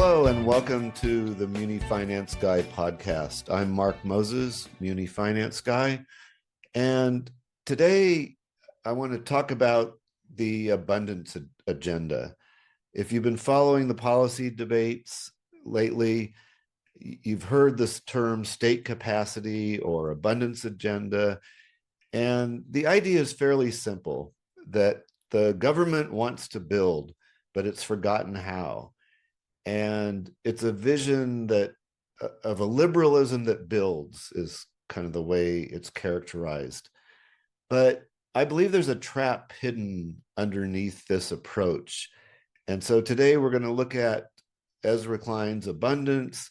Hello and welcome to the MuniFinanceGuy podcast. I'm Mark Moses, MuniFinanceGuy, and today I want to talk about the abundance agenda. If you've been following the policy debates lately, you've heard this term state capacity or abundance agenda, and the idea is fairly simple, that the government wants to build, but it's forgotten how. And it's a vision that of a liberalism that builds is kind of the way it's characterized. But I believe there's a trap hidden underneath this approach. And so today we're going to look at Ezra Klein's abundance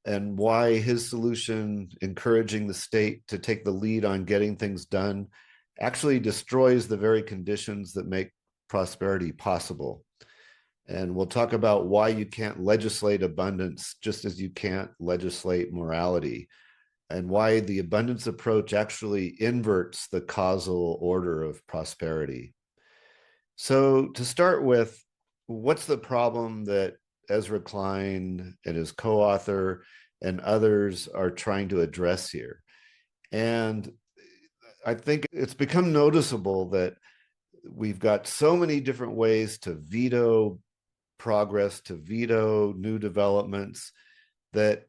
and why his solution, encouraging the state to take the lead on getting things done, actually destroys the very conditions that make prosperity possible. And we'll talk about why you can't legislate abundance just as you can't legislate morality, and why the abundance approach actually inverts the causal order of prosperity. So to start with, what's the problem that Ezra Klein and his co-author and others are trying to address here? And I think it's become noticeable that we've got so many different ways to veto progress, to veto new developments, that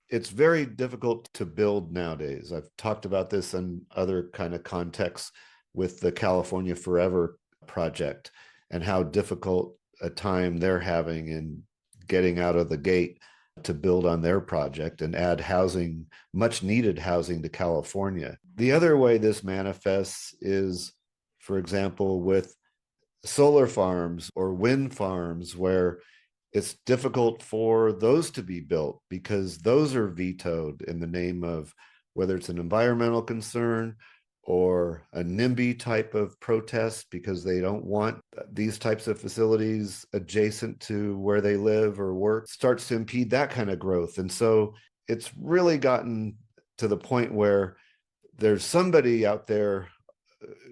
it's very difficult to build nowadays. I've talked about this in other kind of contexts with the California Forever project and how difficult a time they're having in getting out of the gate to build on their project and add housing, much needed housing to California. The other way this manifests is, for example, with solar farms or wind farms, where it's difficult for those to be built because those are vetoed in the name of whether it's an environmental concern or a NIMBY type of protest because they don't want these types of facilities adjacent to where they live or work, starts to impede that kind of growth. And so it's really gotten to the point where there's somebody out there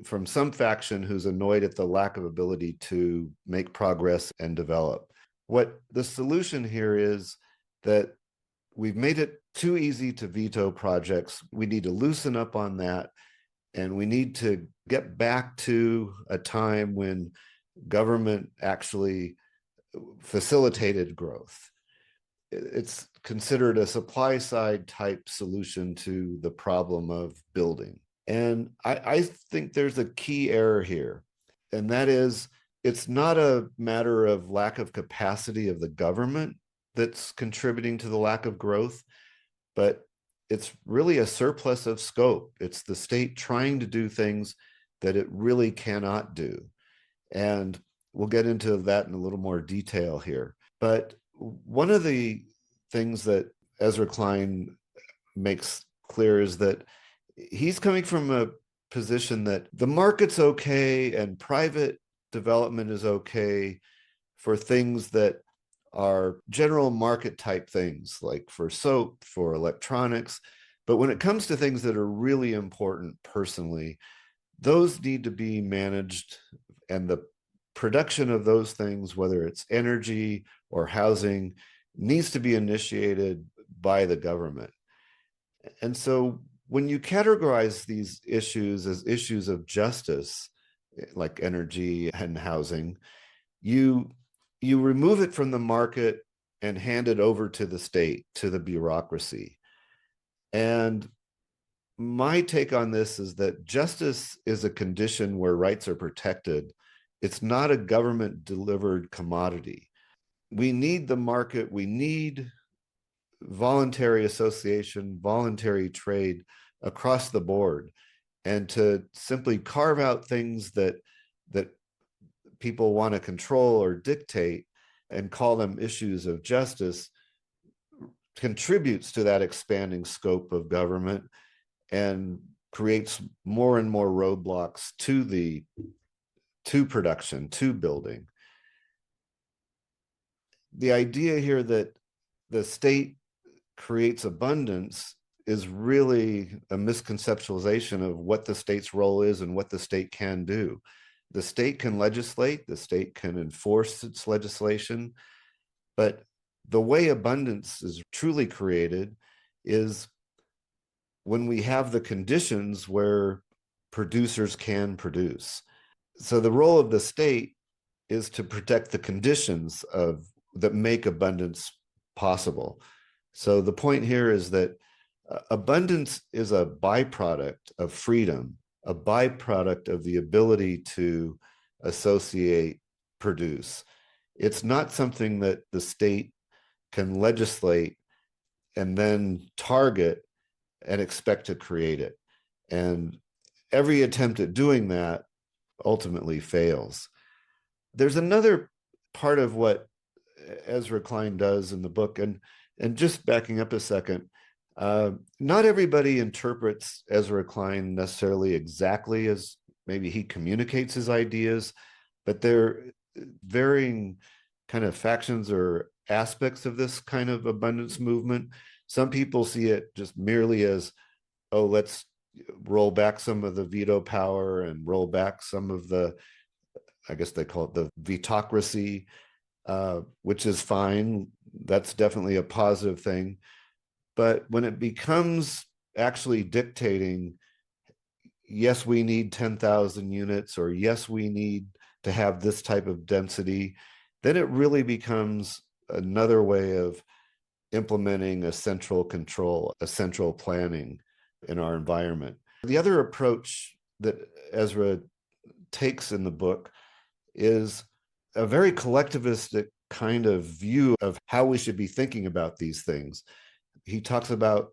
from some faction who's annoyed at the lack of ability to make progress and develop. What the solution here is that we've made it too easy to veto projects. We need to loosen up on that, and we need to get back to a time when government actually facilitated growth. It's considered a supply side type solution to the problem of building. And I think there's a key error here, and that is it's not a matter of lack of capacity of the government that's contributing to the lack of growth, but it's really a surplus of scope. It's the state trying to do things that it really cannot do. And we'll get into that in a little more detail here. But one of the things that Ezra Klein makes clear is that he's coming from a position that the market's okay and private development is okay for things that are general market type things, like for soap, for electronics. But when it comes to things that are really important personally, those need to be managed, and the production of those things, whether it's energy or housing, needs to be initiated by the government. And so when you categorize these issues as issues of justice, like energy and housing, you remove it from the market and hand it over to the state, to the bureaucracy. And my take on this is that justice is a condition where rights are protected. It's not a government delivered commodity. We need the market. We need voluntary association, voluntary trade across the board. And to simply carve out things that people want to control or dictate and call them issues of justice contributes to that expanding scope of government and creates more and more roadblocks to production, to building. The idea here that the state creates abundance is really a misconceptualization of what the state's role is and what the state can do. The state can legislate, the state can enforce its legislation, but the way abundance is truly created is when we have the conditions where producers can produce. So the role of the state is to protect the conditions that make abundance possible. So the point here is that abundance is a byproduct of freedom, a byproduct of the ability to associate, produce. It's not something that the state can legislate and then target and expect to create it. And every attempt at doing that ultimately fails. There's another part of what Ezra Klein does in the book, and just backing up a second, not everybody interprets Ezra Klein necessarily exactly as maybe he communicates his ideas, but they're varying kind of factions or aspects of this kind of abundance movement. Some people see it just merely as, oh, let's roll back some of the veto power and roll back some of the, I guess they call it the vetocracy, which is fine. That's definitely a positive thing. But when it becomes actually dictating, yes, we need 10,000 units, or yes, we need to have this type of density, then it really becomes another way of implementing a central control, a central planning in our environment. The other approach that Ezra takes in the book is a very collectivistic kind of view of how we should be thinking about these things. He talks about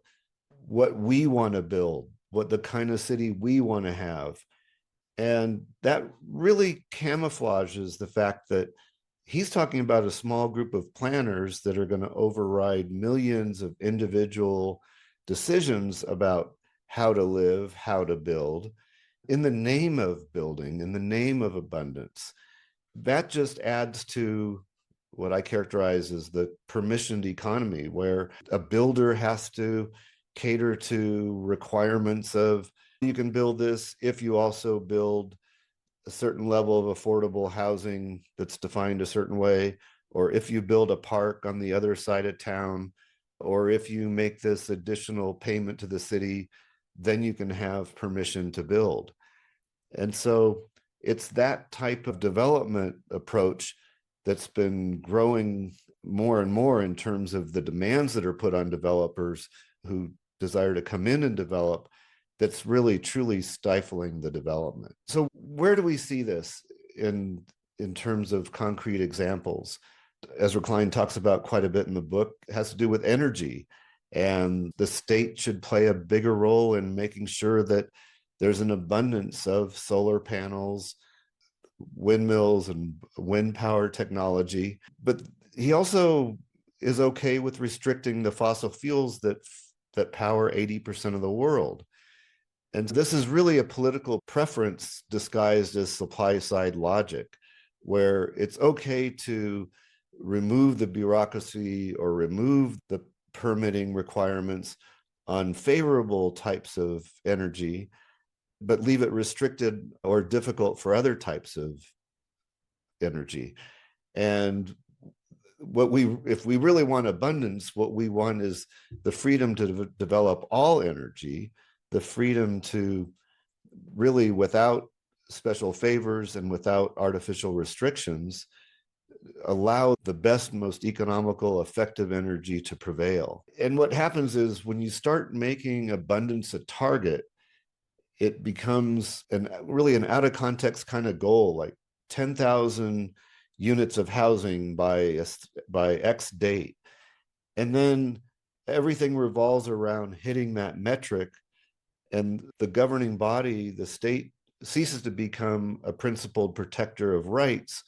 what we want to build, what the kind of city we want to have. And that really camouflages the fact that he's talking about a small group of planners that are going to override millions of individual decisions about how to live, how to build, in the name of building, in the name of abundance. That just adds to what I characterize as the permissioned economy, where a builder has to cater to requirements of, you can build this if you also build a certain level of affordable housing that's defined a certain way, or if you build a park on the other side of town, or if you make this additional payment to the city, then you can have permission to build. And so it's that type of development approach that's been growing more and more in terms of the demands that are put on developers who desire to come in and develop, that's really truly stifling the development. So where do we see this in terms of concrete examples? Ezra Klein talks about quite a bit in the book. It has to do with energy, and the state should play a bigger role in making sure that there's an abundance of solar panels, windmills, and wind power technology. But he also is okay with restricting the fossil fuels that power 80% of the world. And this is really a political preference disguised as supply side logic, where it's okay to remove the bureaucracy or remove the permitting requirements on favorable types of energy, but leave it restricted or difficult for other types of energy. And if we really want abundance, what we want is the freedom to develop all energy, the freedom to really, without special favors and without artificial restrictions, allow the best, most economical, effective energy to prevail. And what happens is when you start making abundance a target, it becomes really an out of context kind of goal, like 10,000 units of housing by X date. And then everything revolves around hitting that metric, and the governing body, the state, ceases to become a principled protector of rights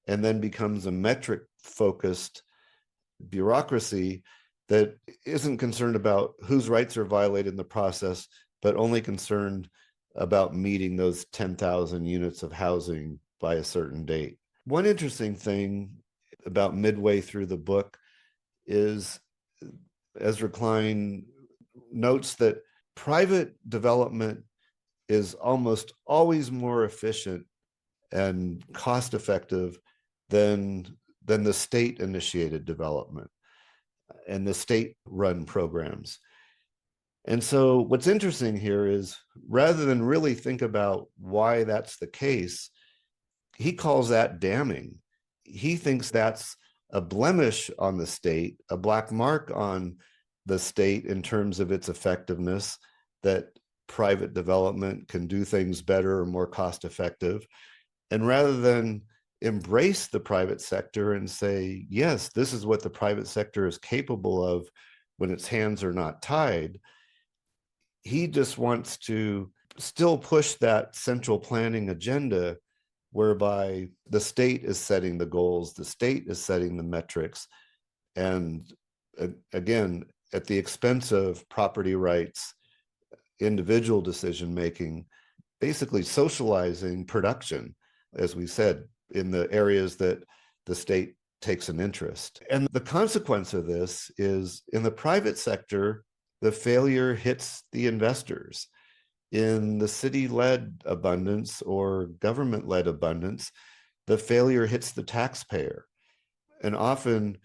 and then becomes a metric-focused bureaucracy that isn't concerned about whose rights are violated in the process, but only concerned about meeting those 10,000 units of housing by a certain date. One interesting thing about midway through the book is Ezra Klein notes that private development is almost always more efficient and cost effective than the state initiated development. and the state-run programs. And so what's interesting here is rather than really think about why that's the case, he calls that damning. He thinks that's a blemish on the state, a black mark on the state in terms of its effectiveness, that private development can do things better or more cost effective. And rather than embrace the private sector and say, yes, this is what the private sector is capable of when its hands are not tied, he just wants to still push that central planning agenda whereby the state is setting the goals, the state is setting the metrics, and again, at the expense of property rights, individual decision making, basically socializing production, as we said, in the areas that the state takes an interest. And the consequence of this is in the private sector, the failure hits the investors. In the city-led abundance or government-led abundance, the failure hits the taxpayer. And often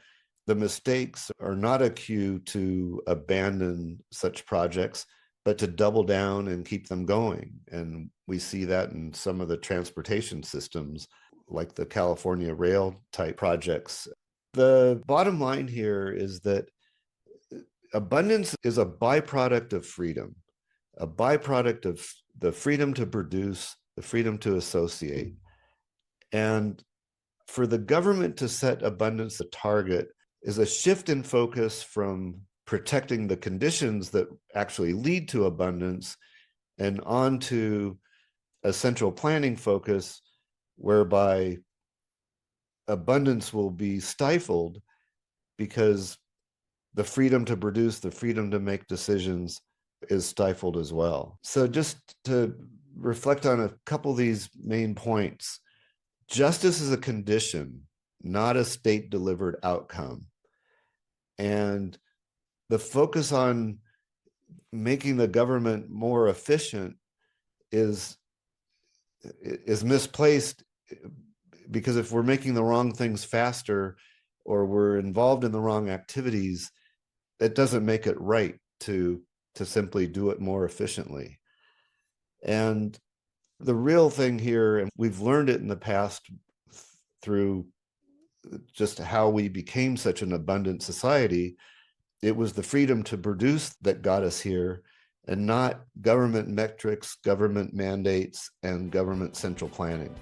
the mistakes are not a cue to abandon such projects, but to double down and keep them going. And we see that in some of the transportation systems, like the California rail type projects. The bottom line here is that abundance is a byproduct of freedom, a byproduct of the freedom to produce, the freedom to associate. And for the government to set abundance a target is a shift in focus from protecting the conditions that actually lead to abundance and onto a central planning focus whereby abundance will be stifled because the freedom to produce, the freedom to make decisions is stifled as well. So just to reflect on a couple of these main points, justice is a condition, not a state-delivered outcome. And the focus on making the government more efficient is misplaced, because if we're making the wrong things faster or we're involved in the wrong activities, it doesn't make it right to simply do it more efficiently. And the real thing here, and we've learned it in the past through just how we became such an abundant society, it was the freedom to produce that got us here, and not government metrics, government mandates, and government central planning.